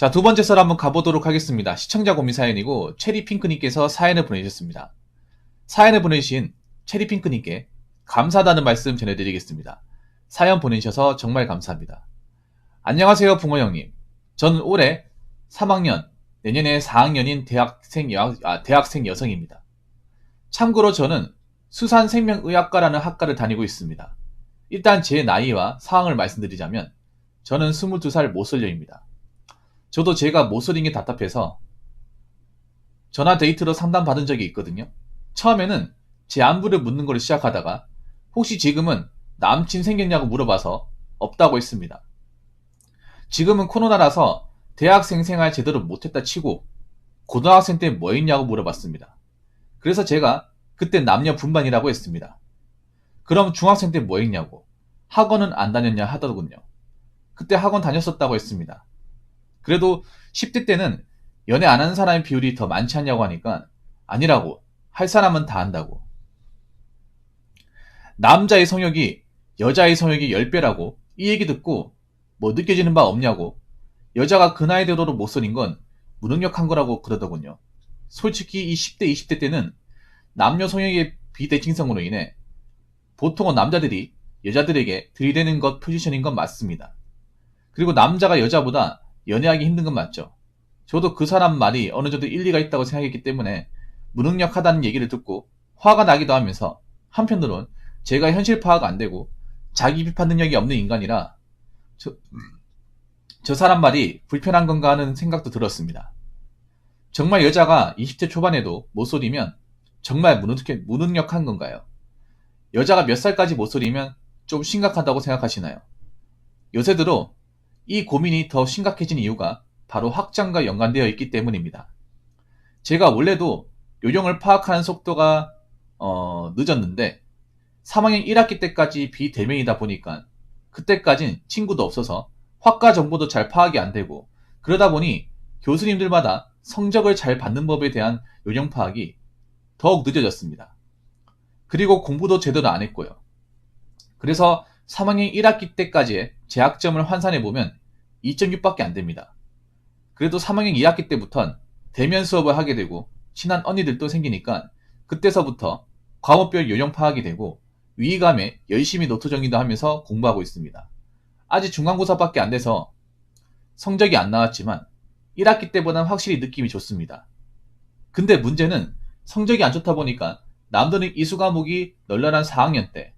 자, 두 번째 썰 한번 가보도록 하겠습니다. 시청자 고민 사연이고 체리핑크님께서 사연을 보내주셨습니다. 사연을 보내주신 체리핑크님께 감사하다는 말씀 전해드리겠습니다. 사연 보내주셔서 정말 감사합니다. 안녕하세요, 붕어 형님. 저는 올해 3학년, 내년에 4학년인 대학생 여성입니다. 참고로 저는 수산생명의학과라는 학과를 다니고 있습니다. 일단 제 나이와 상황을 말씀드리자면 저는 22살 모쏠녀입니다. 저도 제가 모쏠인 게 답답해서 전화 데이트로 상담받은 적이 있거든요. 처음에는 제 안부를 묻는 걸 시작하다가 혹시 지금은 남친 생겼냐고 물어봐서 없다고 했습니다. 지금은 코로나라서 대학생 생활 제대로 못했다 치고 고등학생 때 뭐 했냐고 물어봤습니다. 그래서 제가 그때 남녀 분반이라고 했습니다. 그럼 중학생 때 뭐 했냐고, 학원은 안 다녔냐 하더군요. 그때 학원 다녔었다고 했습니다. 그래도 10대 때는 연애 안 하는 사람의 비율이 더 많지 않냐고 하니까 아니라고, 할 사람은 다 한다고. 남자의 성욕이 여자의 성욕이 10배라고 이 얘기 듣고 뭐 느껴지는 바 없냐고, 여자가 그 나이 되도록 못소린 건 무능력한 거라고 그러더군요. 솔직히 이 10대, 20대 때는 남녀 성욕의 비대칭성으로 인해 보통은 남자들이 여자들에게 들이대는 것 포지션인 건 맞습니다. 그리고 남자가 여자보다 연애하기 힘든 건 맞죠. 저도 그 사람 말이 어느 정도 일리가 있다고 생각했기 때문에 무능력하다는 얘기를 듣고 화가 나기도 하면서, 한편으론 제가 현실 파악 안 되고 자기 비판 능력이 없는 인간이라 저 사람 말이 불편한 건가 하는 생각도 들었습니다. 정말 여자가 20대 초반에도 모쏠이면 정말 무능력한 건가요? 여자가 몇 살까지 모쏠이면 좀 심각하다고 생각하시나요? 요새 들어 이 고민이 더 심각해진 이유가 바로 확장과 연관되어 있기 때문입니다. 제가 원래도 요령을 파악하는 속도가 늦었는데 3학년 1학기 때까지 비대면이다 보니까 그때까진 친구도 없어서 학과 정보도 잘 파악이 안 되고, 그러다 보니 교수님들마다 성적을 잘 받는 법에 대한 요령 파악이 더욱 늦어졌습니다. 그리고 공부도 제대로 안 했고요. 그래서 3학년 1학기 때까지의 제 학점을 환산해보면 2.6밖에 안 됩니다. 그래도 3학년 2학기 때부턴 대면 수업을 하게 되고 친한 언니들도 생기니까 그때서부터 과목별 요령 파악이 되고 위기감에 열심히 노트 정리도 하면서 공부하고 있습니다. 아직 중간고사밖에 안 돼서 성적이 안 나왔지만 1학기 때보다는 확실히 느낌이 좋습니다. 근데 문제는 성적이 안 좋다 보니까 남들은 이수 과목이 널널한 4학년 때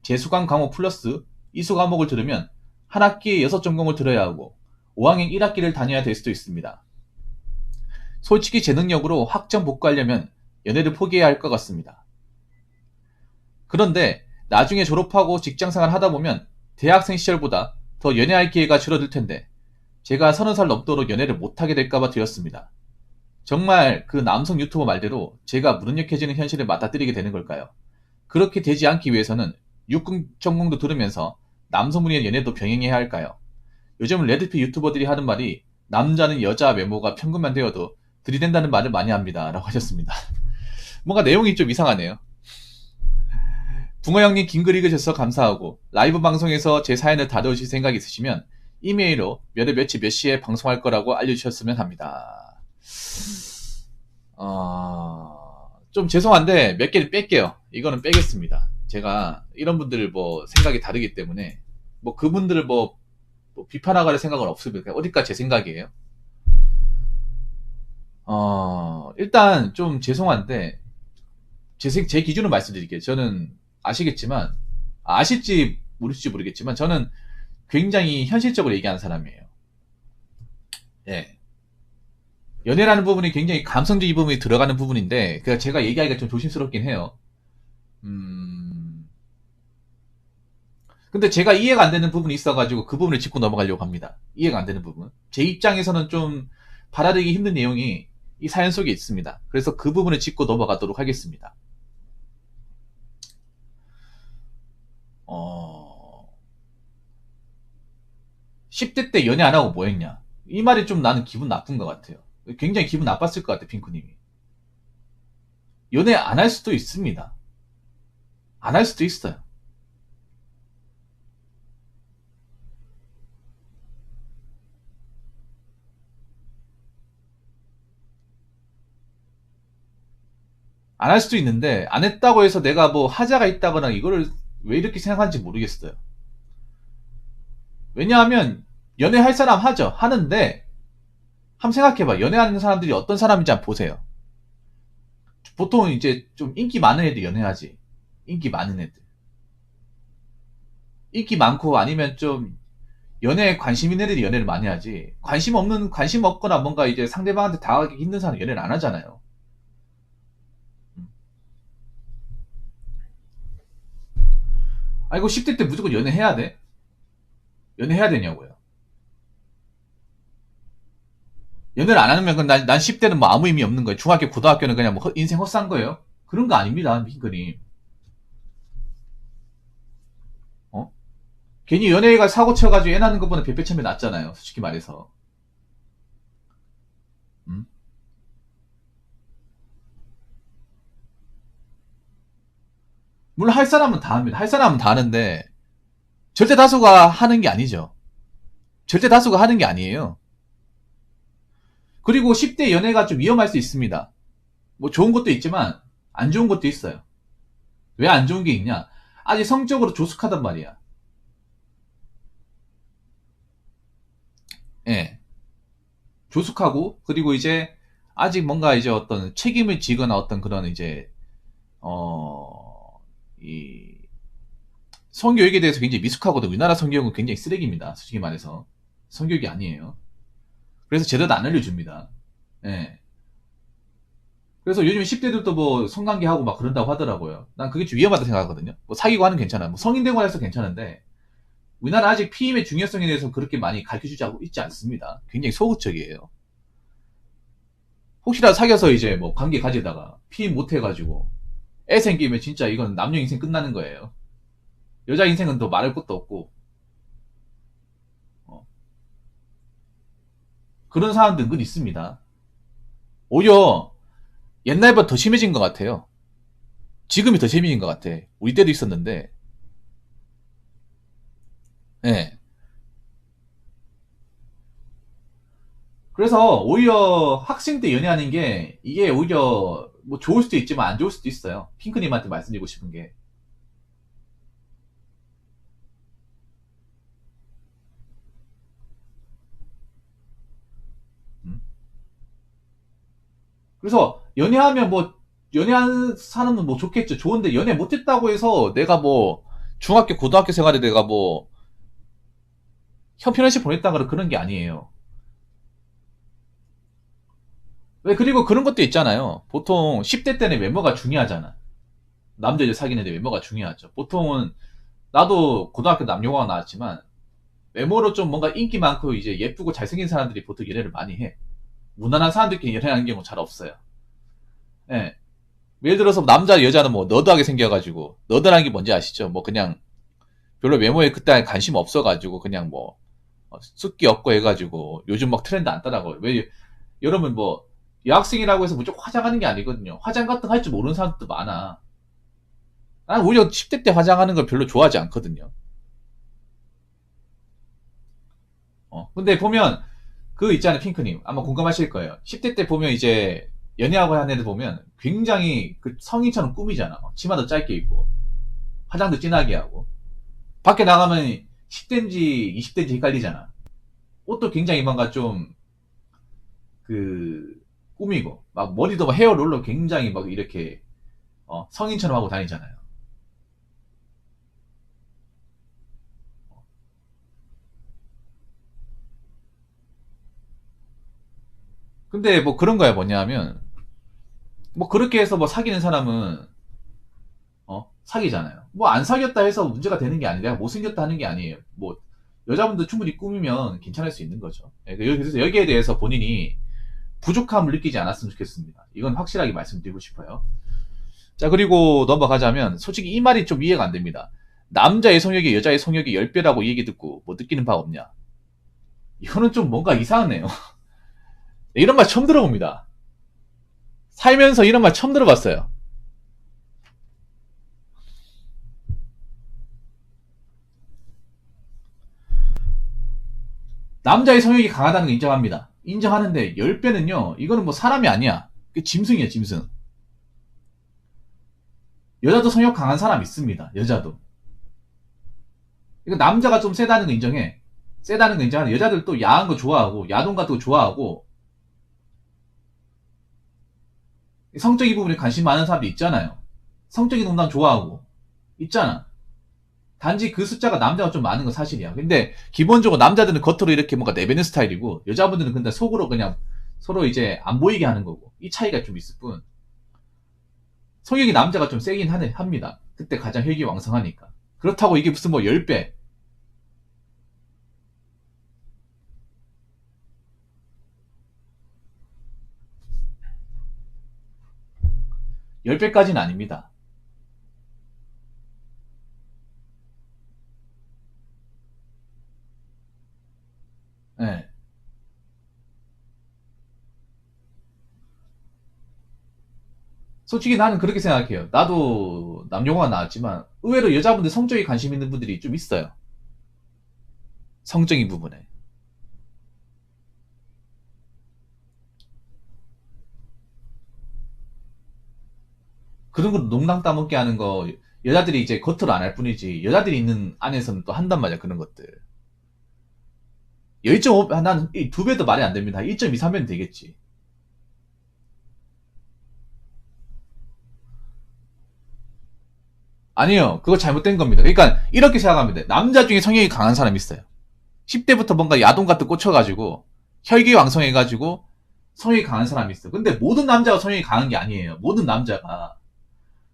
재수강 과목 플러스 이수 과목을 들으면 한 학기에 6전공을 들어야 하고 5학년 1학기를 다녀야 될 수도 있습니다. 솔직히 제 능력으로 학점 복구하려면 연애를 포기해야 할 것 같습니다. 그런데 나중에 졸업하고 직장생활 하다 보면 대학생 시절보다 더 연애할 기회가 줄어들 텐데 제가 30살 넘도록 연애를 못하게 될까봐 두렵습니다. 정말 그 남성 유튜버 말대로 제가 무능력해지는 현실을 맞닥뜨리게 되는 걸까요? 그렇게 되지 않기 위해서는 육군 전공도 들으면서 남성분의 연애도 병행해야 할까요? 요즘 레드필 유튜버들이 하는 말이 남자는 여자 외모가 평균만 되어도 들이댄다는 말을 많이 합니다. 라고 하셨습니다. 뭔가 내용이 좀 이상하네요. 붕어 형님 긴 글 읽으셔서 감사하고 라이브 방송에서 제 사연을 다뤄주실 생각 있으시면 이메일로 몇월 며칠 몇 시에 방송할 거라고 알려주셨으면 합니다. 좀 죄송한데 몇 개를 뺄게요. 이거는 빼겠습니다. 제가 이런 분들 뭐 생각이 다르기 때문에 뭐 그분들을 뭐 비판하거나 할 생각은 없습니다. 어디까지 제 생각이에요. 일단 좀 죄송한데 제 기준으로 말씀드릴게요. 저는 아시겠지만, 아실지 모르실지 모르겠지만 저는 굉장히 현실적으로 얘기하는 사람이에요. 예. 연애라는 부분이 굉장히 감성적인 부분이 들어가는 부분인데 제가 얘기하기가 좀 조심스럽긴 해요. 근데 제가 이해가 안 되는 부분이 있어가지고 그 부분을 짚고 넘어가려고 합니다. 이해가 안 되는 부분. 제 입장에서는 좀 받아들이기 힘든 내용이 이 사연 속에 있습니다. 그래서 그 부분을 짚고 넘어가도록 하겠습니다. 10대 때 연애 안 하고 뭐 했냐? 이 말이 좀 나는 기분 나쁜 것 같아요. 굉장히 기분 나빴을 것 같아, 핑크님이. 연애 안 할 수도 있습니다. 안 할 수도 있어요. 안 할 수도 있는데, 안 했다고 해서 내가 뭐 하자가 있다거나 이거를 왜 이렇게 생각하는지 모르겠어요. 왜냐하면 연애할 사람 하죠. 하는데 한번 생각해봐. 연애하는 사람들이 어떤 사람인지 한번 보세요. 보통 이제 좀 인기 많은 애들 연애하지. 인기 많은 애들. 인기 많고 아니면 좀 연애에 관심 있는 애들이 연애를 많이 하지. 관심 없거나 뭔가 이제 상대방한테 다가가기 힘든 사람 연애를 안 하잖아요. 아, 이거 10대 때 무조건 연애해야 돼? 연애해야 되냐고요. 연애를 안 하면 난 10대는 뭐 아무 의미 없는 거예요. 중학교, 고등학교는 그냥 뭐 인생 헛산 거예요. 그런 거 아닙니다, 핑크님. 어? 괜히 연예가 사고 쳐가지고 애 낳는 것보다 배배참이 낫잖아요. 솔직히 말해서. 음? 물론 할 사람은 다 합니다. 할 사람은 다 하는데 절대 다수가 하는 게 아니죠. 절대 다수가 하는 게 아니에요. 그리고 10대 연애가 좀 위험할 수 있습니다. 뭐 좋은 것도 있지만 안 좋은 것도 있어요. 왜 안 좋은 게 있냐? 아직 성적으로 조숙하단 말이야. 예. 조숙하고 그리고 이제 아직 뭔가 이제 어떤 책임을 지거나 어떤 그런 이제 이 성교육에 대해서 굉장히 미숙하거든. 우리나라 성교육은 굉장히 쓰레기입니다. 솔직히 말해서 성교육이 아니에요. 그래서 제대로 안 알려줍니다. 예. 그래서 요즘 10대들도 뭐 성관계하고 막 그런다고 하더라고요. 난 그게 좀 위험하다 생각하거든요. 뭐 사귀고 하는 괜찮아. 뭐 성인 되고 해서 괜찮은데 우리나라 아직 피임의 중요성에 대해서 그렇게 많이 가르쳐주지 있지 않습니다. 굉장히 소극적이에요. 혹시라도 사귀어서 이제 뭐 관계 가지다가 피임 못 해가지고 애 생기면 진짜 이건 남녀 인생 끝나는 거예요. 여자 인생은 더 말할 것도 없고 어, 그런 사람들 은근 있습니다. 오히려 옛날보다 더 심해진 것 같아요. 지금이 더 심해진 것 같아. 우리 때도 있었는데, 예. 그래서 오히려 학생 때 연애하는 게 이게 오히려 뭐 좋을 수도 있지만 안 좋을 수도 있어요. 핑크님한테 말씀드리고 싶은 게. 음. 그래서 연애하면 뭐 연애하는 사람은 뭐 좋겠죠. 좋은데 연애 못했다고 해서 내가 뭐 중학교 고등학교 생활에 내가 뭐 형편없이 보냈다거나 그런 게 아니에요. 왜 그리고 그런 것도 있잖아요. 보통 10대 때는 외모가 중요하잖아. 남자 여자 사귀는데 외모가 중요하죠. 보통은 나도 고등학교 남녀가 나왔지만 외모로 좀 뭔가 인기 많고 이제 예쁘고 잘생긴 사람들이 보통 연애를 많이 해. 무난한 사람들끼리 연애하는 경우 잘 없어요. 예. 예를 들어서 남자 여자는 뭐 너드하게 생겨가지고 너드라는 게 뭔지 아시죠? 뭐 그냥 별로 외모에 그때 관심 없어가지고 그냥 뭐 숫기 없고 해가지고 요즘 막 트렌드 안 따라고. 왜 여러분 뭐 여학생이라고 해서 무조건 화장하는 게 아니거든요. 화장 같은 거 할 줄 모르는 사람들도 많아. 난 오히려 10대 때 화장하는 걸 별로 좋아하지 않거든요. 근데 보면 그 있잖아요, 핑크님. 아마 공감하실 거예요. 10대 때 보면 이제 연애하고 하는 애들 보면 굉장히 그 성인처럼 꾸미잖아. 치마도 짧게 입고 화장도 진하게 하고 밖에 나가면 10대인지 20대인지 헷갈리잖아. 옷도 굉장히 뭔가 좀 그 꾸미고 막 머리도 막 헤어롤러 굉장히 막 이렇게 성인처럼 하고 다니잖아요. 근데 뭐 그런 거야 뭐냐면 뭐 그렇게 해서 뭐 사귀는 사람은 사귀잖아요. 뭐 안 사귀었다 해서 문제가 되는 게 아니라 못생겼다 하는 게 아니에요. 뭐 여자분도 충분히 꾸미면 괜찮을 수 있는 거죠. 예, 그래서 여기에 대해서 본인이 부족함을 느끼지 않았으면 좋겠습니다. 이건 확실하게 말씀드리고 싶어요. 자, 그리고 넘어가자면 솔직히 이 말이 좀 이해가 안 됩니다. 남자의 성욕이 여자의 성욕이 10배라고 얘기 듣고 뭐 느끼는 바 없냐? 이거는 좀 뭔가 이상하네요. 이런 말 처음 들어봅니다. 살면서 이런 말 처음 들어봤어요. 남자의 성욕이 강하다는 거 인정합니다. 인정하는데 10배는요. 이거는 뭐 사람이 아니야. 그 짐승이야, 짐승. 여자도 성욕 강한 사람 있습니다. 여자도. 이거 남자가 좀 세다는 거 인정해. 세다는 거 인정하는데 여자들 또 야한 거 좋아하고 야동 같은 거 좋아하고 성적인 부분에 관심 많은 사람도 있잖아요. 성적인 농담 좋아하고 있잖아. 단지 그 숫자가 남자가 좀 많은 건 사실이야. 근데 기본적으로 남자들은 겉으로 이렇게 뭔가 내뱉는 스타일이고 여자분들은 근데 속으로 그냥 서로 이제 안 보이게 하는 거고 이 차이가 좀 있을 뿐 성욕이 남자가 좀 세긴 합니다. 그때 가장 혈기 왕성하니까. 그렇다고 이게 무슨 뭐 10배 10배까지는 아닙니다. 예. 솔직히 나는 그렇게 생각해요. 나도 남녀공학 나왔지만 의외로 여자분들 성적인 관심 있는 분들이 좀 있어요. 성적인 부분에. 그런 거 농담 따먹게 하는 거 여자들이 이제 겉으로 안 할 뿐이지 여자들이 있는 안에서는 또 한단 말이야 그런 것들. 1.5, 난 2배도 말이 안 됩니다. 1.2, 3배는 되겠지. 아니요. 그거 잘못된 겁니다. 그러니까 이렇게 생각하면 돼. 남자 중에 성욕이 강한 사람이 있어요. 10대부터 뭔가 야동 같은 거 꽂혀가지고 혈기 왕성해가지고 성욕이 강한 사람이 있어. 근데 모든 남자가 성욕이 강한 게 아니에요. 모든 남자가.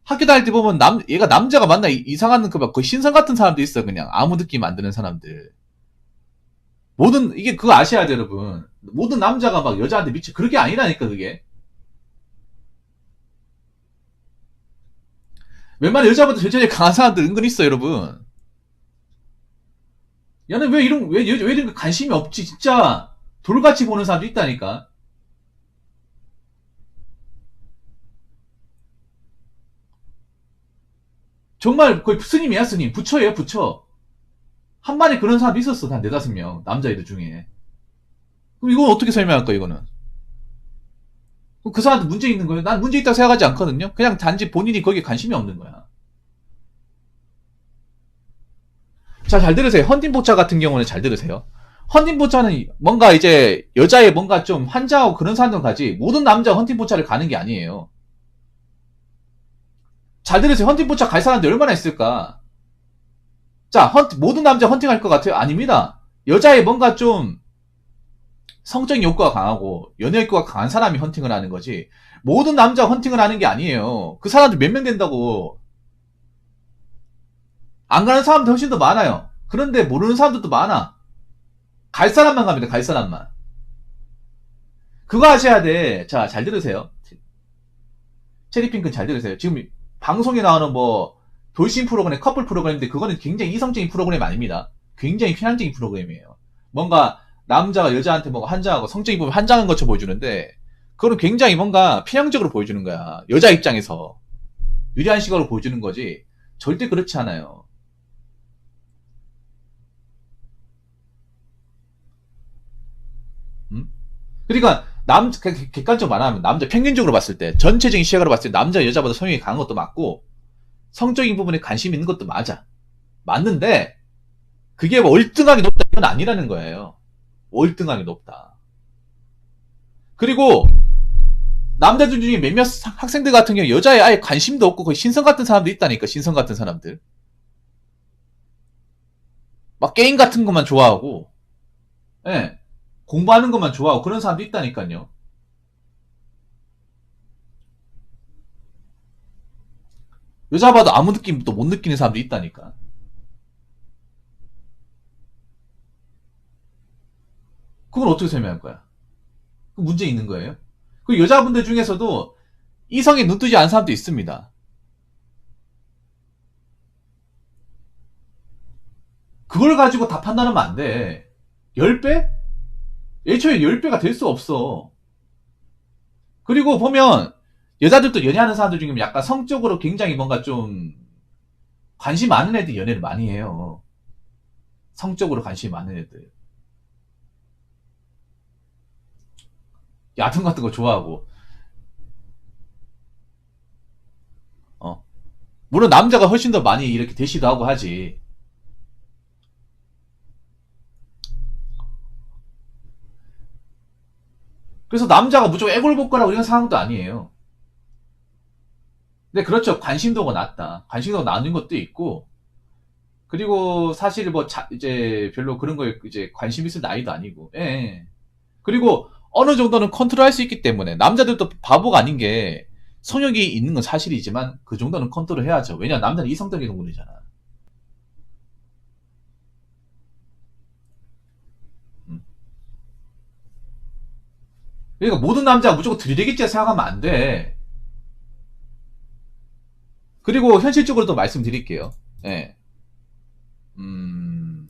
학교 다닐 때 보면 얘가 남자가 맞나 이상한 그 신선 같은 사람도 있어. 그냥 아무 느낌 안 드는 사람들. 이게 그거 아셔야 돼요, 여러분. 모든 남자가 막 여자한테 미쳐. 그렇게 아니라니까, 그게. 웬만한 여자보다 여자에 강한 사람들 은근 있어, 여러분. 얘는 왜 이런 거 관심이 없지, 진짜. 돌같이 보는 사람도 있다니까. 정말 거의 스님이야, 스님. 부처예요, 부처. 한 마리 그런 사람도 있었어, 한 네다섯 명. 남자애들 중에. 그럼 이건 어떻게 설명할 거야, 이거는? 그 사람한테 문제 있는 거예요? 난 문제 있다고 생각하지 않거든요? 그냥 단지 본인이 거기에 관심이 없는 거야. 자, 잘 들으세요. 헌팅포차 같은 경우는 잘 들으세요. 헌팅포차는 뭔가 이제 여자의 뭔가 좀 환장하고 그런 사람들 가지 모든 남자 헌팅포차를 가는 게 아니에요. 잘 들으세요. 헌팅포차 갈 사람들 얼마나 있을까? 자, 모든 남자 헌팅할 것 같아요? 아닙니다. 여자의 뭔가 좀 성적인 욕구가 강하고 연애 욕구가 강한 사람이 헌팅을 하는 거지 모든 남자 헌팅을 하는 게 아니에요. 그 사람들 몇 명 된다고. 안 가는 사람도 훨씬 더 많아요. 그런데 모르는 사람들도 많아. 갈 사람만 갑니다. 갈 사람만. 그거 하셔야 돼. 자, 잘 들으세요. 체리핑크 잘 들으세요. 지금 방송에 나오는 뭐 돌싱 프로그램, 커플 프로그램인데 그거는 굉장히 이성적인 프로그램 아닙니다. 굉장히 편향적인 프로그램이에요. 뭔가 남자가 여자한테 뭔가 한장하고 성적인 부분 한장한 것처럼 보여주는데 그거는 굉장히 뭔가 편향적으로 보여주는 거야. 여자 입장에서 유리한 시각으로 보여주는 거지. 절대 그렇지 않아요. 음? 그러니까 객관적으로 말하면 남자 평균적으로 봤을 때 전체적인 시각으로 봤을 때 남자 여자보다 성욕이 강한 것도 맞고 성적인 부분에 관심 있는 것도 맞아. 맞는데 그게 월등하게 높다 이건 아니라는 거예요. 월등하게 높다. 그리고 남자들 중에 몇몇 학생들 같은 경우 여자에 아예 관심도 없고 거의 신성 같은 사람도 있다니까. 신성 같은 사람들. 막 게임 같은 것만 좋아하고 예. 공부하는 것만 좋아하고 그런 사람도 있다니까요. 여자 봐도 아무 느낌도 못 느끼는 사람도 있다니까. 그걸 어떻게 설명할 거야? 그 문제 있는 거예요? 그 여자분들 중에서도 이성에 눈 뜨지 않은 사람도 있습니다. 그걸 가지고 다 판단하면 안 돼. 10배? 애초에 10배가 될 수 없어. 그리고 보면 여자들도 연애하는 사람들 중에 약간 성적으로 굉장히 뭔가 좀 관심 많은 애들 연애를 많이 해요. 성적으로 관심이 많은 애들. 야동 같은 거 좋아하고. 어. 물론 남자가 훨씬 더 많이 이렇게 대시도 하고 하지. 그래서 남자가 무조건 애골 복거라고 이런 상황도 아니에요. 근데 그렇죠. 관심도가 낮다. 관심도가 낮은 것도 있고, 그리고 사실 뭐 이제 별로 그런 거에 이제 관심 있을 나이도 아니고, 예. 예. 그리고 어느 정도는 컨트롤 할 수 있기 때문에 남자들도 바보가 아닌 게 성욕이 있는 건 사실이지만 그 정도는 컨트롤 해야죠. 왜냐 남자는 이성적인 동물이잖아. 음. 그러니까 모든 남자가 무조건 들이대겠지 생각하면 안 돼. 그리고 현실적으로도 말씀드릴게요. 예. 음,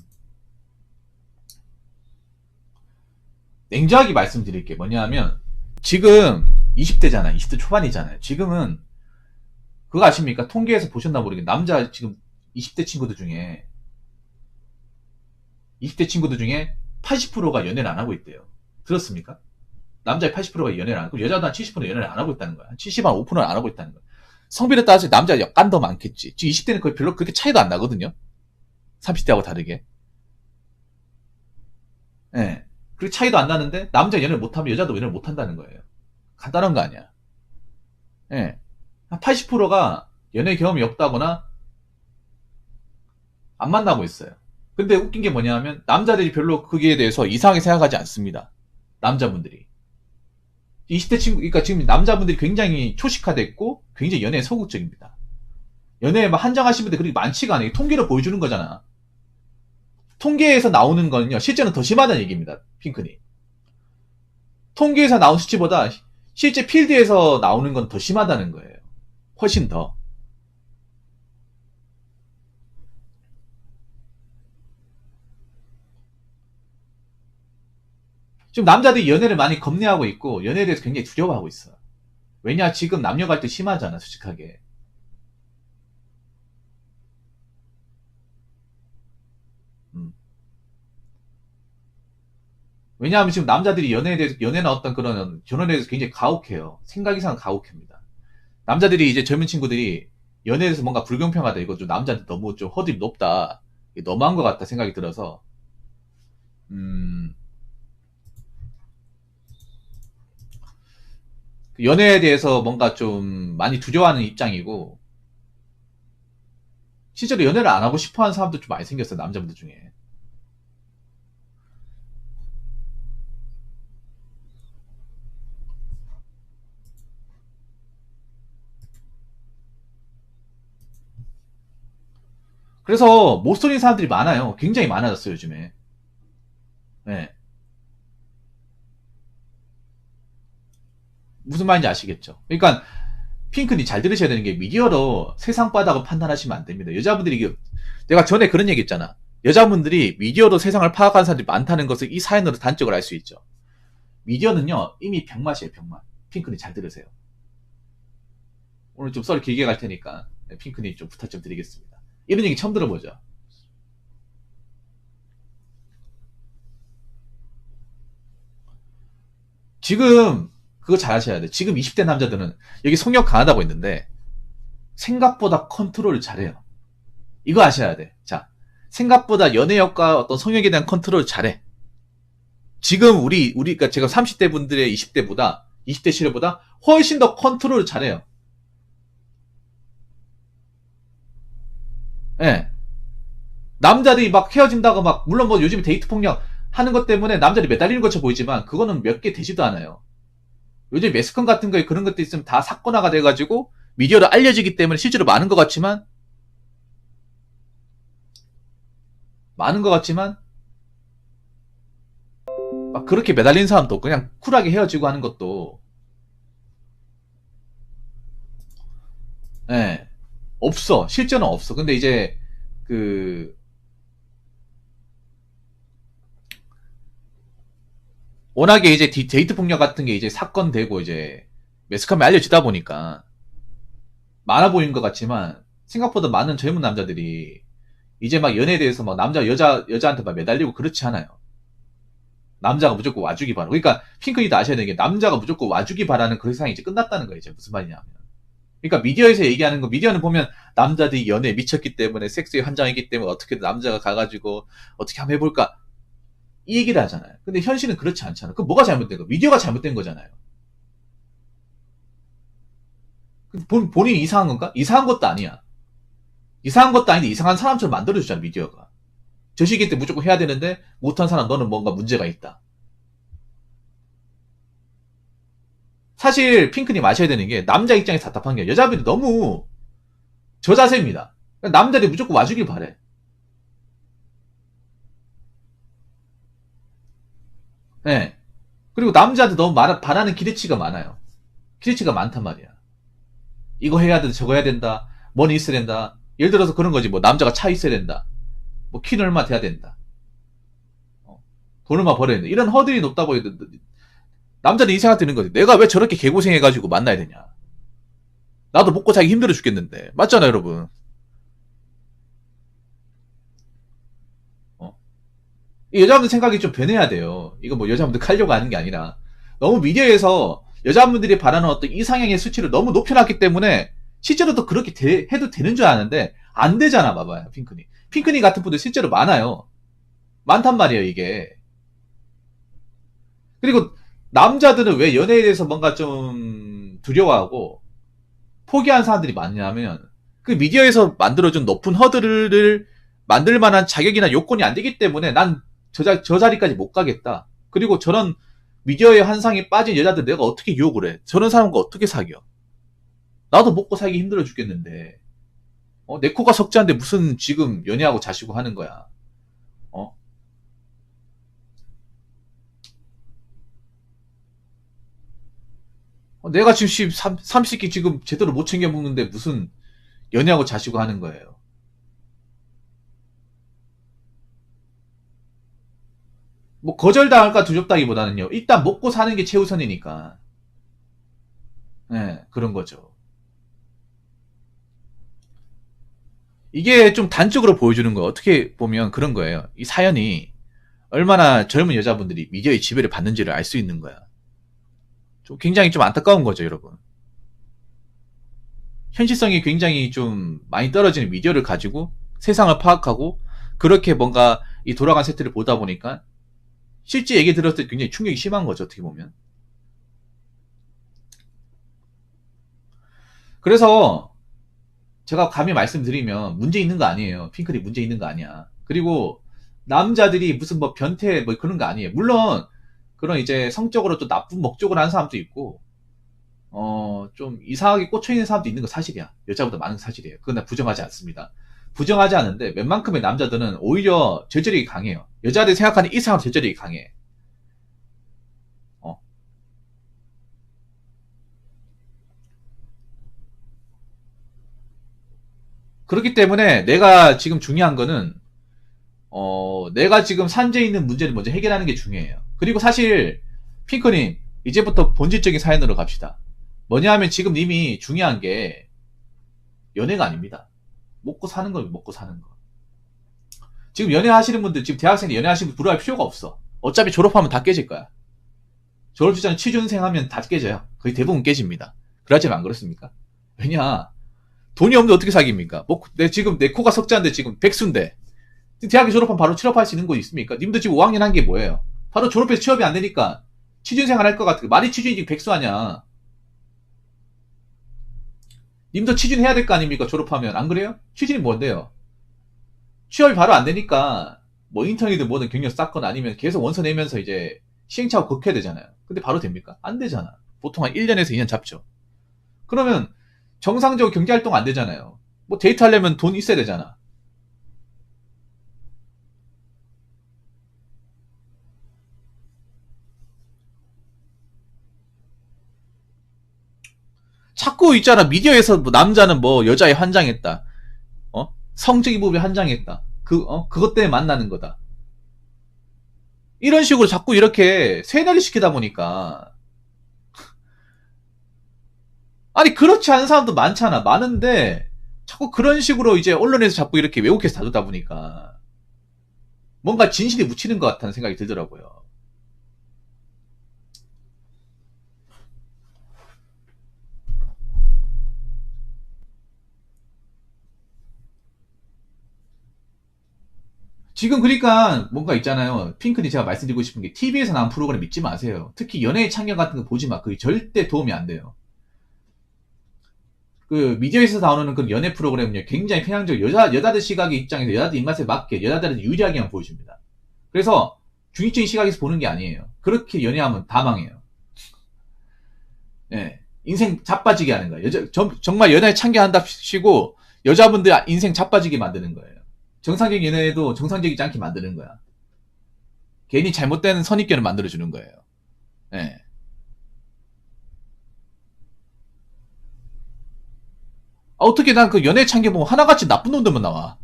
냉정하게 말씀드릴 게 뭐냐면 지금 20대잖아. 20대 초반이잖아요. 지금은 그거 아십니까? 통계에서 보셨나 모르겠는데 남자 지금 20대 친구들 중에 20대 친구들 중에 80%가 연애를 안 하고 있대요. 들었습니까? 남자의 80%가 연애를 안 하고 여자도 한 70%는 연애를 안 하고 있다는 거야. 70, 한 5%는 안 하고 있다는 거야. 성비를 따져서 남자가 약간 더 많겠지. 지금 20대는 거의 별로 그렇게 차이도 안 나거든요. 30대하고 다르게. 예. 그리고 차이도 안 나는데 남자 연애를 못하면 여자도 연애를 못한다는 거예요. 간단한 거 아니야. 예. 한 80%가 연애 경험이 없다거나 안 만나고 있어요. 근데 웃긴 게 뭐냐면 남자들이 별로 거기에 대해서 이상하게 생각하지 않습니다. 남자분들이. 20대 친구, 그러니까 지금 남자분들이 굉장히 초식화됐고 굉장히 연애에 소극적입니다. 연애에 막 한정하신 분들 그렇게 많지가 않아요. 통계로 보여주는 거잖아. 통계에서 나오는 거는요, 실제는 더 심하다는 얘기입니다. 핑크니. 통계에서 나온 수치보다 실제 필드에서 나오는 건 더 심하다는 거예요. 훨씬 더. 지금 남자들이 연애를 많이 겁내하고 있고 연애에 대해서 굉장히 두려워하고 있어. 왜냐 지금 남녀 갈등 심하잖아 솔직하게. 음. 왜냐하면 지금 남자들이 연애에 대해서 연애나 어떤 그런 결혼에 대해서 굉장히 가혹해요. 생각 이상 가혹합니다. 남자들이 이제 젊은 친구들이 연애에 대해서 뭔가 불공평하다 이거 좀 남자한테 너무 좀 허들이 높다 너무한 것 같다 생각이 들어서 음, 연애에 대해서 뭔가 좀 많이 두려워하는 입장이고 실제로 연애를 안 하고 싶어하는 사람도 좀 많이 생겼어요 남자분들 중에. 그래서 못 쏘는 사람들이 많아요. 굉장히 많아졌어요 요즘에. 네. 무슨 말인지 아시겠죠? 그러니까 핑크님 잘 들으셔야 되는 게 미디어로 세상 바닥을 판단하시면 안 됩니다. 여자분들이 내가 전에 그런 얘기 했잖아. 여자분들이 미디어로 세상을 파악하는 사람들이 많다는 것을 이 사연으로 단적으로 알 수 있죠. 미디어는요 이미 병맛이에요 병맛. 핑크님 잘 들으세요. 오늘 좀 썰 길게 갈 테니까 핑크님 좀 부탁 좀 드리겠습니다. 이런 얘기 처음 들어보죠. 지금 그거 잘 아셔야 돼. 지금 20대 남자들은 여기 성욕 강하다고 했는데 생각보다 컨트롤을 잘해요. 이거 아셔야 돼. 자, 생각보다 연애력과 어떤 성욕에 대한 컨트롤을 잘해. 지금 그러니까 제가 30대 분들의 20대보다 20대 시절보다 훨씬 더 컨트롤을 잘해요. 예. 남자들이 막 헤어진다고 막 물론 뭐 요즘 데이트 폭력 하는 것 때문에 남자들이 매달리는 것처럼 보이지만 그거는 몇 개 되지도 않아요. 요즘 매스컴 같은 거에 그런 것도 있으면 다 사건화가 돼가지고 미디어로 알려지기 때문에 실제로 많은 것 같지만 막 그렇게 매달린 사람도 그냥 쿨하게 헤어지고 하는 것도 예 없어 실제는 없어. 근데 이제 그 워낙에 이제 데이트 폭력 같은 게 이제 사건 되고 이제 매스컴에 알려지다 보니까 많아 보이는 것 같지만 생각보다 많은 젊은 남자들이 이제 막 연애에 대해서 막 여자한테 막 매달리고 그렇지 않아요. 남자가 무조건 와주기 바라고. 그러니까 핑크니도 아셔야 되는 게 남자가 무조건 와주기 바라는 그 세상이 이제 끝났다는 거예요. 이제 무슨 말이냐면. 그러니까 미디어에서 얘기하는 거, 미디어는 보면 남자들이 연애에 미쳤기 때문에 섹스에 환장이기 때문에 어떻게든 남자가 가가지고 어떻게 한번 해볼까 이 얘기를 하잖아요. 근데 현실은 그렇지 않잖아. 그럼 뭐가 잘못된 거? 미디어가 잘못된 거잖아요. 본인이 이상한 건가? 이상한 것도 아니야. 이상한 것도 아닌데 이상한 사람처럼 만들어주잖아, 미디어가. 저 시기 때 무조건 해야 되는데 못한 사람 너는 뭔가 문제가 있다. 사실 핑크님 아셔야 되는 게 남자 입장에서 답답한 게 여자분이 너무 저 자세입니다. 남자들이 무조건 와주길 바래. 네. 그리고 남자한테 너무 바라는 기대치가 많아요. 기대치가 많단 말이야. 이거 해야 된다, 저거 해야 된다, 뭐니 있어야 된다. 예를 들어서 그런 거지. 뭐 남자가 차 있어야 된다. 뭐 키는 얼마 돼야 된다. 돈 얼마 벌어야 된다. 이런 허들이 높다고 해도 남자는 이 생각 드는 거지. 내가 왜 저렇게 개고생해가지고 만나야 되냐. 나도 먹고 살기 힘들어 죽겠는데. 맞잖아, 여러분. 이 여자분들 생각이 좀 변해야 돼요. 이거 뭐 여자분들 칼려고 하는 게 아니라 너무 미디어에서 여자분들이 바라는 어떤 이상향의 수치를 너무 높여놨기 때문에 실제로도 그렇게 해도 되는 줄 아는데 안 되잖아. 봐봐요, 핑크니. 핑크니 같은 분들 실제로 많아요. 많단 말이에요, 이게. 그리고 남자들은 왜 연애에 대해서 뭔가 좀 두려워하고 포기한 사람들이 많냐면 그 미디어에서 만들어준 높은 허들을 만들 만한 자격이나 요건이 안 되기 때문에 난 저 자리까지 못 가겠다. 그리고 저런 미디어의 환상에 빠진 여자들 내가 어떻게 유혹을 해? 저런 사람과 어떻게 사겨? 나도 먹고 살기 힘들어 죽겠는데 내 코가 석자인데 무슨 지금 연애하고 자시고 하는 거야. 어? 내가 지금 30끼 지금 제대로 못 챙겨 먹는데 무슨 연애하고 자시고 하는 거예요. 뭐 거절당할까 두렵다기보다는요. 일단 먹고 사는 게 최우선이니까. 네, 그런 거죠. 이게 좀 단적으로 보여주는 거예요. 어떻게 보면 그런 거예요. 이 사연이 얼마나 젊은 여자분들이 미디어의 지배를 받는지를 알 수 있는 거야. 굉장히 좀 안타까운 거죠, 여러분. 현실성이 굉장히 좀 많이 떨어지는 미디어를 가지고 세상을 파악하고 그렇게 뭔가 이 돌아간 세트를 보다 보니까 실제 얘기 들었을 때 굉장히 충격이 심한 거죠, 어떻게 보면. 그래서 제가 감히 말씀드리면 문제 있는 거 아니에요. 핑클이 문제 있는 거 아니야. 그리고 남자들이 무슨 뭐 변태 뭐 그런 거 아니에요. 물론 그런 이제 성적으로 좀 나쁜 목적을 하는 사람도 있고 좀 이상하게 꽂혀있는 사람도 있는 거 사실이야. 여자보다 많은 거 사실이에요. 그건 나 부정하지 않습니다. 부정하지 않는데 웬만큼의 남자들은 오히려 절제력이 강해요. 여자들이 생각하는 이상한 절제력이 강해. 어. 그렇기 때문에 내가 지금 중요한 거는 내가 지금 산재에 있는 문제를 먼저 해결하는 게 중요해요. 그리고 사실 핑크님 이제부터 본질적인 사연으로 갑시다. 뭐냐 하면 지금 님이 중요한 게 연애가 아닙니다. 먹고 사는 거예요. 먹고 사는 거. 지금 연애하시는 분들, 지금 대학생들 연애하시는 분 부러워할 필요가 없어. 어차피 졸업하면 다 깨질 거야. 졸업주자는 취준생 하면 다 깨져요. 거의 대부분 깨집니다. 그렇지만 안 그렇습니까? 왜냐? 돈이 없는데 어떻게 사깁니까? 뭐, 지금 내 코가 석자인데 지금 백수인데. 대학에 졸업하면 바로 취업할 수 있는 곳 있습니까? 님도 지금 5학년 한 게 뭐예요? 바로 졸업해서 취업이 안 되니까 취준생활 할 것 같아. 말이 취준이 지금 백수 아냐? 님도 취준해야 될 거 아닙니까? 졸업하면. 안 그래요? 취준이 뭔데요? 취업이 바로 안 되니까 뭐 인턴이든 뭐든 경력 쌓거나 아니면 계속 원서 내면서 이제 시행착오 극해야 되잖아요. 근데 바로 됩니까? 안 되잖아. 보통 한 1년에서 2년 잡죠. 그러면 정상적으로 경제활동 안 되잖아요. 뭐 데이트 하려면 돈 있어야 되잖아. 자꾸 있잖아. 미디어에서 뭐 남자는 뭐 여자에 환장했다. 성적인 부분에 환장했다. 그것 때문에 만나는 거다. 이런 식으로 자꾸 이렇게 세뇌를 시키다 보니까 아니 그렇지 않은 사람도 많잖아. 많은데 자꾸 그런 식으로 이제 언론에서 자꾸 이렇게 왜곡해서 다루다 보니까 뭔가 진실이 묻히는 것 같다는 생각이 들더라고요. 지금 그러니까 뭔가 있잖아요. 핑크니 제가 말씀드리고 싶은 게 TV에서 나온 프로그램 믿지 마세요. 특히 연예의 참견 같은 거 보지 마. 그게 절대 도움이 안 돼요. 그 미디어에서 나오는 그 연애 프로그램은요 굉장히 편향적 여자들 시각의 입장에서 여자들 입맛에 맞게 여자들한테 유리하게만 보여줍니다. 그래서 중립적인 시각에서 보는 게 아니에요. 그렇게 연애하면 다 망해요. 예. 인생 자빠지게 하는 거예요. 정말 연애 참견한답시고 여자분들 인생 자빠지게 만드는 거예요. 정상적인 연애에도 정상적이지 않게 만드는 거야. 괜히 잘못된 선입견을 만들어주는 거예요. 예. 어떻게 난 그 연애 참견 보면 하나같이 나쁜 놈들만 나와.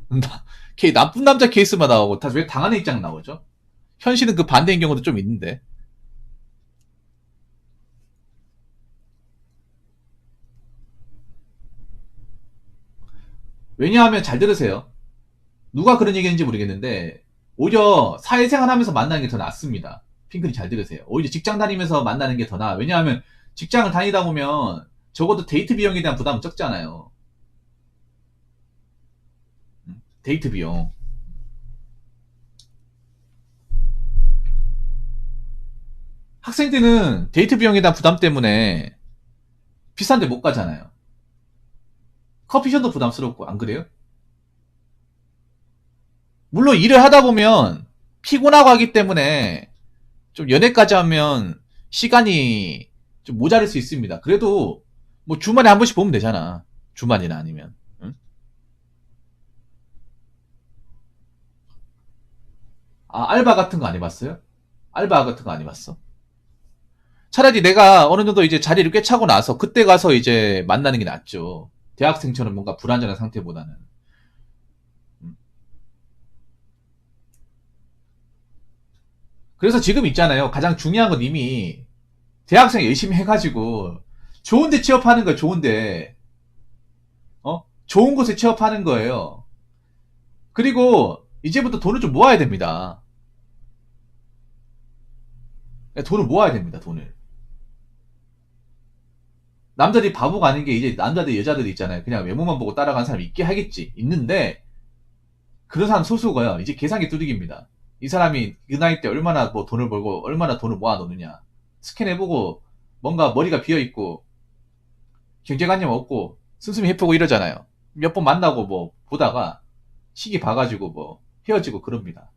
나쁜 남자 케이스만 나오고 다 왜 당하는 입장 나오죠? 현실은 그 반대인 경우도 좀 있는데. 왜냐하면 잘 들으세요. 누가 그런 얘기 했는지 모르겠는데 오히려 사회생활 하면서 만나는 게 더 낫습니다. 핑크님 잘 들으세요. 오히려 직장 다니면서 만나는 게 더 나아. 왜냐하면 직장을 다니다 보면 적어도 데이트 비용에 대한 부담은 적잖아요. 데이트 비용. 학생 때는 데이트 비용에 대한 부담 때문에 비싼데 못 가잖아요. 커피숍도 부담스럽고 안 그래요? 물론 일을 하다 보면 피곤하고 하기 때문에 좀 연애까지 하면 시간이 좀 모자랄 수 있습니다. 그래도 뭐 주말에 한 번씩 보면 되잖아. 주말이나 아니면. 응? 아, 알바 같은 거 안 해봤어요? 알바 같은 거 안 해봤어? 차라리 내가 어느 정도 이제 자리를 꽤 차고 나서 그때 가서 이제 만나는 게 낫죠. 대학생처럼 뭔가 불안전한 상태보다는. 음. 그래서 지금 있잖아요. 가장 중요한 건 이미 대학생 열심히 해가지고 좋은데 취업하는 거예요. 좋은데. 좋은 곳에 취업하는 거예요. 그리고 이제부터 돈을 좀 모아야 됩니다. 돈을 모아야 됩니다. 돈을. 남자들이 바보가 아닌 게 이제 남자들 여자들 있잖아요. 그냥 외모만 보고 따라가는 사람이 있게 하겠지. 있는데 그런 사람 소수고요. 이제 계산기 뚜둑입니다. 이 사람이 그 나이 때 얼마나 뭐 돈을 벌고 얼마나 돈을 모아 놓느냐. 스캔해보고 뭔가 머리가 비어있고 경제관념 없고 씀씀이 해보고 이러잖아요. 몇 번 만나고 뭐 보다가 시기 봐가지고 뭐 헤어지고 그럽니다.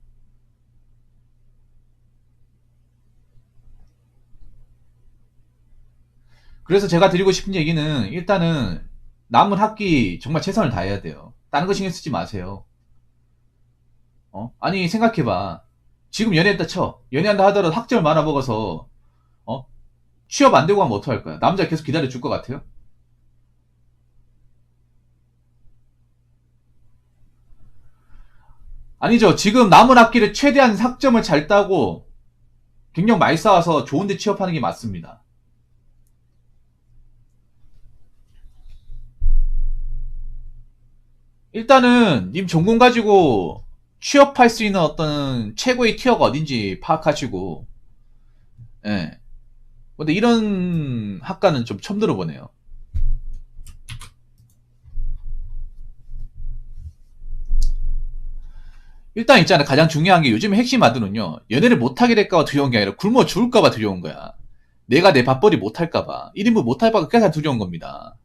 그래서 제가 드리고 싶은 얘기는 일단은 남은 학기 정말 최선을 다해야 돼요. 다른 거 신경 쓰지 마세요. 아니 생각해봐. 지금 연애했다 쳐. 연애한다 하더라도 학점을 말아먹어서 어? 취업 안 되고 하면 어떡할 거야? 남자 계속 기다려줄 것 같아요? 아니죠. 지금 남은 학기를 최대한 학점을 잘 따고 경력 많이 쌓아서 좋은 데 취업하는 게 맞습니다. 일단은 님 전공 가지고 취업할 수 있는 어떤 최고의 티어가 어딘지 파악하시고 예. 근데 이런 학과는 좀 처음 들어보네요. 일단 있잖아. 가장 중요한 게 요즘 핵심 마드는요. 연애를 못하게 될까봐 두려운 게 아니라 굶어 죽을까봐 두려운 거야. 내가 내 밥벌이 못할까봐. 1인분 못할까봐 그게 다 두려운 겁니다.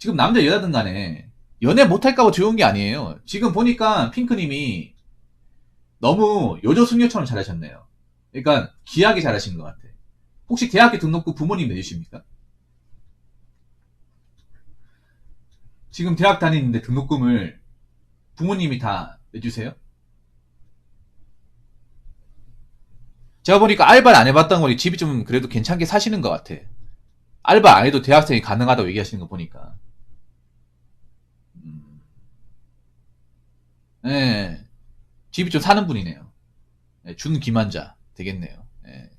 지금 남자 여자든 간에 연애 못할까봐 두려운 게 아니에요. 지금 보니까 핑크님이 너무 요조숙녀처럼 잘하셨네요. 그러니까 귀하게 잘하신 것 같아. 혹시 대학교 등록금 부모님 내주십니까? 지금 대학 다니는데 등록금을 부모님이 다 내주세요? 제가 보니까 알바를 안 해봤던 거니 집이 좀 그래도 괜찮게 사시는 것 같아. 알바 안 해도 대학생이 가능하다고 얘기하시는 거 보니까. 음, 예. 집이 좀 사는 분이네요. 예, 준 기만자 되겠네요. 예.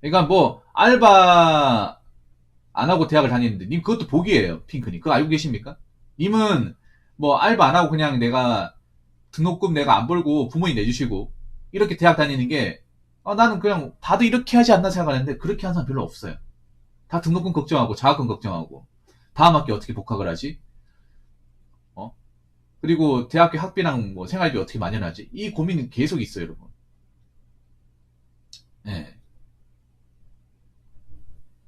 그러니까 뭐 알바 안 하고 대학을 다니는데 님 그것도 복이에요. 핑크님. 그거 알고 계십니까? 님은 뭐 알바 안 하고 그냥 내가 등록금 내가 안 벌고 부모님 내주시고 이렇게 대학 다니는 게 나는 그냥 다들 이렇게 하지 않나 생각하는데 그렇게 하는 사람 별로 없어요. 다 등록금 걱정하고 장학금 걱정하고 다음 학기 어떻게 복학을 하지? 어? 그리고 대학교 학비랑 뭐 생활비 어떻게 마련하지? 이 고민은 계속 있어요, 여러분. 예.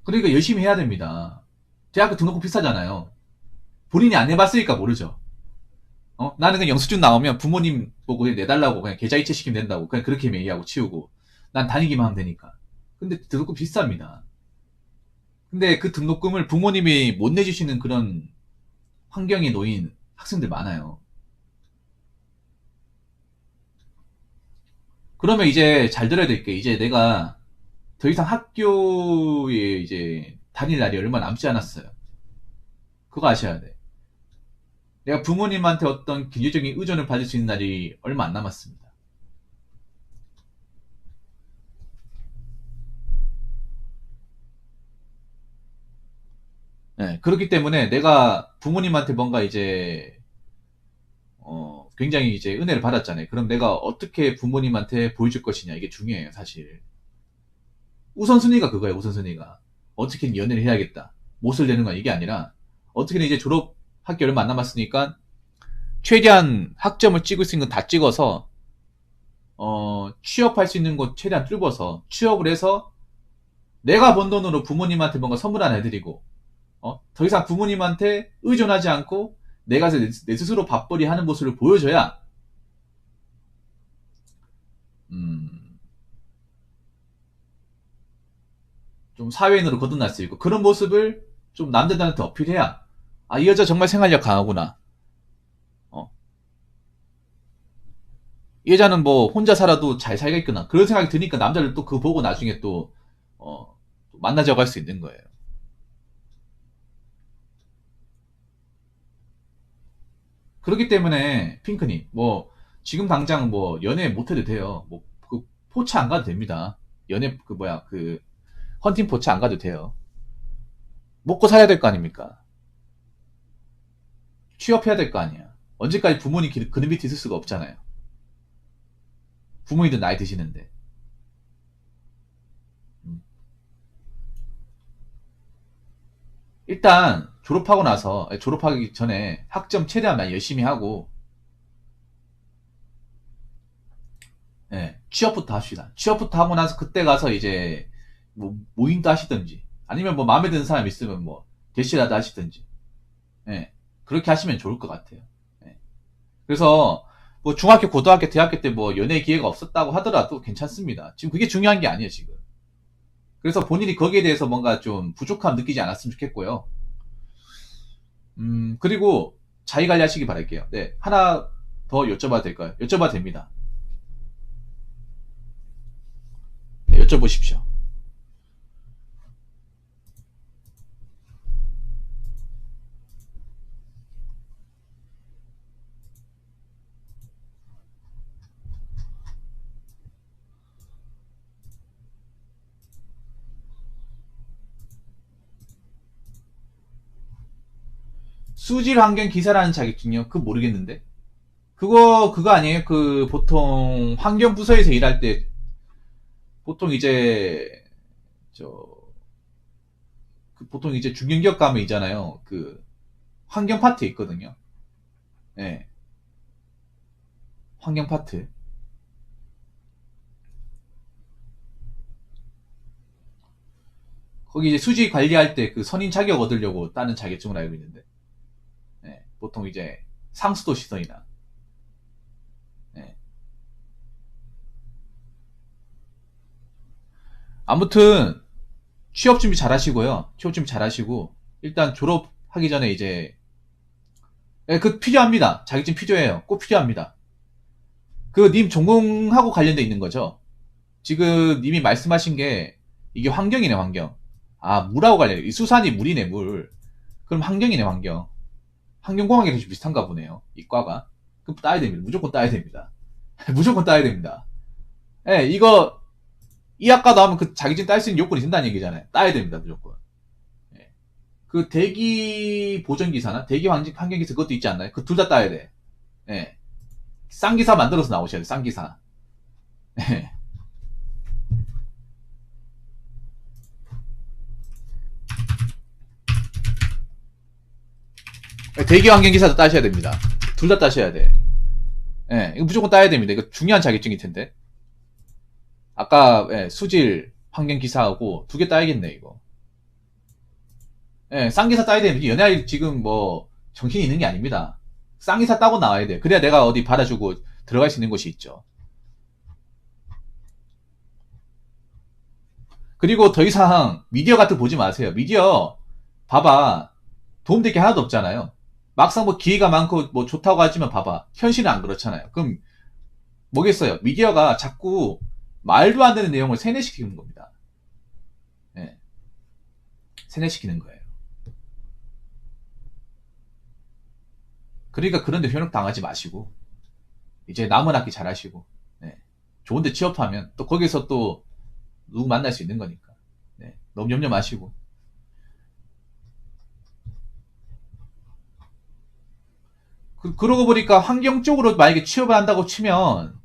그러니까 열심히 해야 됩니다. 대학교 등록금 비싸잖아요. 본인이 안 내봤으니까 모르죠. 나는 그냥 영수증 나오면 부모님 보고 내달라고 그냥 계좌이체 시키면 된다고 그냥 그렇게 얘기하고 치우고 난 다니기만 하면 되니까. 근데 등록금 비쌉니다. 근데 그 등록금을 부모님이 못 내주시는 그런 환경에 놓인 학생들 많아요. 그러면 이제 잘 들어야 될 게 이제 내가 더 이상 학교에 이제 다닐 날이 얼마 남지 않았어요. 그거 아셔야 돼. 내가 부모님한테 어떤 기계적인 의존을 받을 수 있는 날이 얼마 안 남았습니다. 네, 그렇기 때문에 내가 부모님한테 뭔가 이제 굉장히 이제 은혜를 받았잖아요. 그럼 내가 어떻게 부모님한테 보여줄 것이냐 이게 중요해요, 사실. 우선순위가 그거예요, 우선순위가. 어떻게든 연애를 해야겠다. 못을 내는 건 이게 아니라 어떻게든 이제 졸업학기 얼마 안 남았으니까 최대한 학점을 찍을 수 있는 건 다 찍어서 취업할 수 있는 곳 최대한 뚫어서 취업을 해서 내가 번 돈으로 부모님한테 뭔가 선물 하나 해드리고 더 이상 부모님한테 의존하지 않고 내가 내 스스로 밥벌이 하는 모습을 보여줘야 좀 사회인으로 거듭날 수 있고 그런 모습을 좀 남들한테 어필해야 이 여자 정말 생활력 강하구나. 이 여자는 뭐 혼자 살아도 잘 살겠구나. 그런 생각이 드니까 남자들 또 그거 보고 나중에 또 만나자고 할 수 있는 거예요. 그렇기 때문에 핑크님 뭐 지금 당장 뭐 연애 못해도 돼요. 뭐 그 포차 안 가도 됩니다. 연애 그 뭐야 그 헌팅 포차 안 가도 돼요. 먹고 살아야 될 거 아닙니까? 취업해야 될 거 아니야. 언제까지 부모님 그늘 밑에 있을 수가 없잖아요. 부모님도 나이 드시는데. 일단 졸업하고 나서 졸업하기 전에 학점 최대한 많이 열심히 하고 취업부터 합시다. 취업부터 하고 나서 그때 가서 이제 뭐 모임도 하시든지 아니면 뭐 마음에 드는 사람 있으면 뭐 대시라도 하시든지 그렇게 하시면 좋을 것 같아요. 그래서 뭐 중학교, 고등학교, 대학교 때 뭐 연애 기회가 없었다고 하더라도 괜찮습니다. 지금 그게 중요한 게 아니에요, 지금. 그래서 본인이 거기에 대해서 뭔가 좀 부족함 느끼지 않았으면 좋겠고요. 그리고 자기 관리하시기 바랄게요. 네, 하나 더 여쭤봐도 될까요? 여쭤봐도 됩니다. 네, 여쭤보십시오. 수질 환경 기사라는 자격증이요? 그거 모르겠는데. 그거 아니에요? 그 보통 환경부서에서 일할 때 보통 이제 저 보통 이제 중견기업 가면 있잖아요. 그 환경 파트 있거든요. 네, 환경 파트. 거기 이제 수지 관리할 때 그 선임 자격 얻으려고 따는 자격증을 알고 있는데, 보통 이제 상수도 시설이나, 네. 아무튼 취업 준비 잘 하시고요. 취업 준비 잘 하시고, 일단 졸업하기 전에 이제, 그 필요합니다. 자격증 필요해요. 꼭 필요합니다. 그 님 전공하고 관련돼 있는 거죠. 지금 님이 말씀하신 게 이게 환경이네, 환경. 물하고 관련해. 이 수산이 물이네, 물. 그럼 환경이네, 환경. 환경공학이랑 좀 비슷한가 보네요. 이과가. 그럼 따야 됩니다. 무조건 따야 됩니다. 무조건 따야 됩니다. 이거 이 학과 나오면 그 자격증 딸 수 있는 요건이 된다는 얘기잖아요. 따야 됩니다, 무조건. 그 대기 보전기사나 대기 환경기사 그것도 있지 않나요? 그 둘 다 따야 돼. 쌍기사 만들어서 나오셔야 돼, 쌍기사. 대기 환경기사도 따셔야 됩니다. 둘 다 따셔야 돼. 예, 이거 무조건 따야 됩니다. 이거 중요한 자격증일 텐데. 아까 예, 수질 환경기사하고 두 개 따야겠네 이거. 예, 쌍기사 따야 됩니다. 연애할 지금 뭐 정신이 있는 게 아닙니다. 쌍기사 따고 나와야 돼요. 그래야 내가 어디 받아주고 들어갈 수 있는 곳이 있죠. 그리고 더 이상 미디어 같은 거 보지 마세요. 미디어 봐봐. 도움될 게 하나도 없잖아요. 막상 뭐 기회가 많고 뭐 좋다고 하지만 봐봐. 현실은 안 그렇잖아요. 그럼 뭐겠어요? 미디어가 자꾸 말도 안 되는 내용을 세뇌시키는 겁니다. 예. 세뇌시키는 거예요. 그러니까 그런데 현혹 당하지 마시고 이제 남은 학기 잘 하시고 네. 좋은데 취업하면 또 거기서 또 누구 만날 수 있는 거니까 네. 너무 염려 마시고 그러고 보니까 환경 쪽으로 만약에 취업을 한다고 치면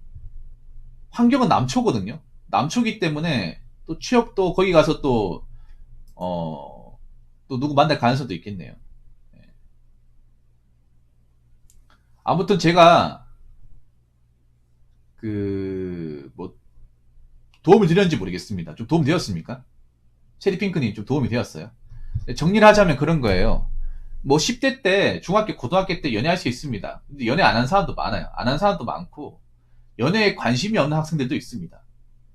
환경은 남초거든요. 남초기 때문에 또 취업도 거기 가서 또 또 누구 만날 가능성도 있겠네요. 네. 아무튼 제가 뭐 도움을 드렸는지 모르겠습니다. 좀 도움 되었습니까? 체리핑크님 좀 도움이 되었어요. 정리를 하자면 그런 거예요. 뭐 10대 때, 중학교, 고등학교 때 연애할 수 있습니다. 근데 연애 안 한 사람도 많아요. 안 한 사람도 많고, 연애에 관심이 없는 학생들도 있습니다.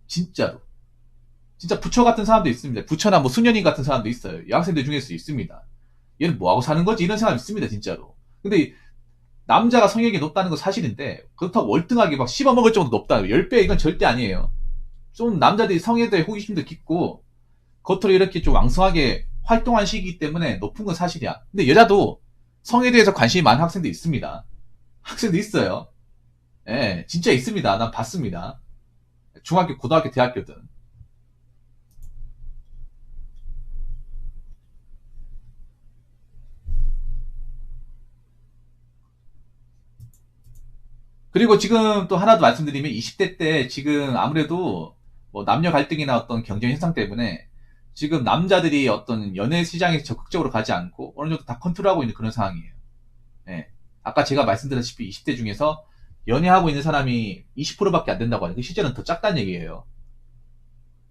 진짜로. 진짜 부처 같은 사람도 있습니다. 부처나 뭐 수녀님 같은 사람도 있어요. 여학생들 중에서 있습니다. 얘는 뭐하고 사는 거지? 이런 사람 있습니다, 진짜로. 근데 남자가 성욕이 높다는 건 사실인데, 그렇다고 월등하게 막 씹어먹을 정도 높다. 10배 이건 절대 아니에요. 좀 남자들이 성에 대해 호기심도 깊고, 겉으로 이렇게 좀 왕성하게 활동한 시기이기 때문에 높은 건 사실이야. 근데 여자도 성에 대해서 관심이 많은 학생도 있습니다. 학생도 있어요. 예, 진짜 있습니다. 난 봤습니다. 중학교, 고등학교, 대학교든. 그리고 지금 또 하나 더 말씀드리면 20대 때 지금 아무래도 뭐 남녀 갈등이나 어떤 경쟁 현상 때문에 지금 남자들이 어떤 연애 시장에 적극적으로 가지 않고 어느 정도 다 컨트롤하고 있는 그런 상황이에요. 예. 아까 제가 말씀드렸다시피 20대 중에서 연애하고 있는 사람이 20%밖에 안 된다고 하는데 실제는 더 작다는 얘기예요.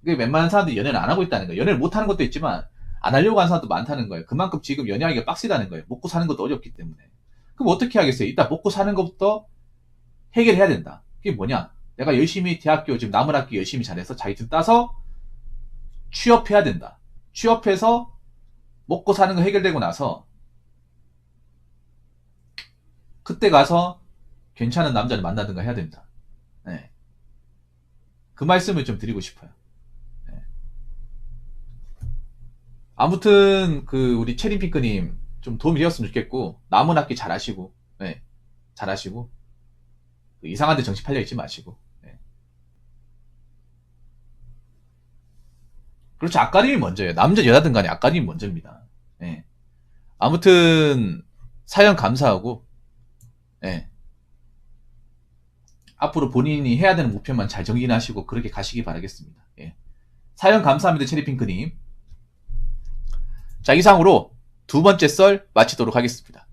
그게 웬만한 사람들이 연애를 안 하고 있다는 거예요. 연애를 못 하는 것도 있지만 안 하려고 하는 사람도 많다는 거예요. 그만큼 지금 연애하기가 빡세다는 거예요. 먹고 사는 것도 어렵기 때문에. 그럼 어떻게 하겠어요? 일단 먹고 사는 것부터 해결해야 된다. 그게 뭐냐? 내가 열심히 대학교 지금 남은 학기 열심히 잘해서 자격증 따서 취업해야 된다. 취업해서 먹고 사는 거 해결되고 나서 그때 가서 괜찮은 남자를 만나든가 해야 된다. 네. 그 말씀을 좀 드리고 싶어요. 네. 아무튼 우리 체린핑크님 좀 도움이 되었으면 좋겠고 남은 학기 잘 하시고 네. 잘 하시고 이상한 데 정신 팔려 있지 마시고 네. 그렇죠. 앞가림이 먼저예요. 남자 여자든 간에 앞가림이 먼저입니다. 네. 아무튼 사연 감사하고 네. 앞으로 본인이 해야 되는 목표만 잘 정리하시고 그렇게 가시기 바라겠습니다. 예. 사연 감사합니다. 체리핑크님. 자, 이상으로 두 번째 썰 마치도록 하겠습니다.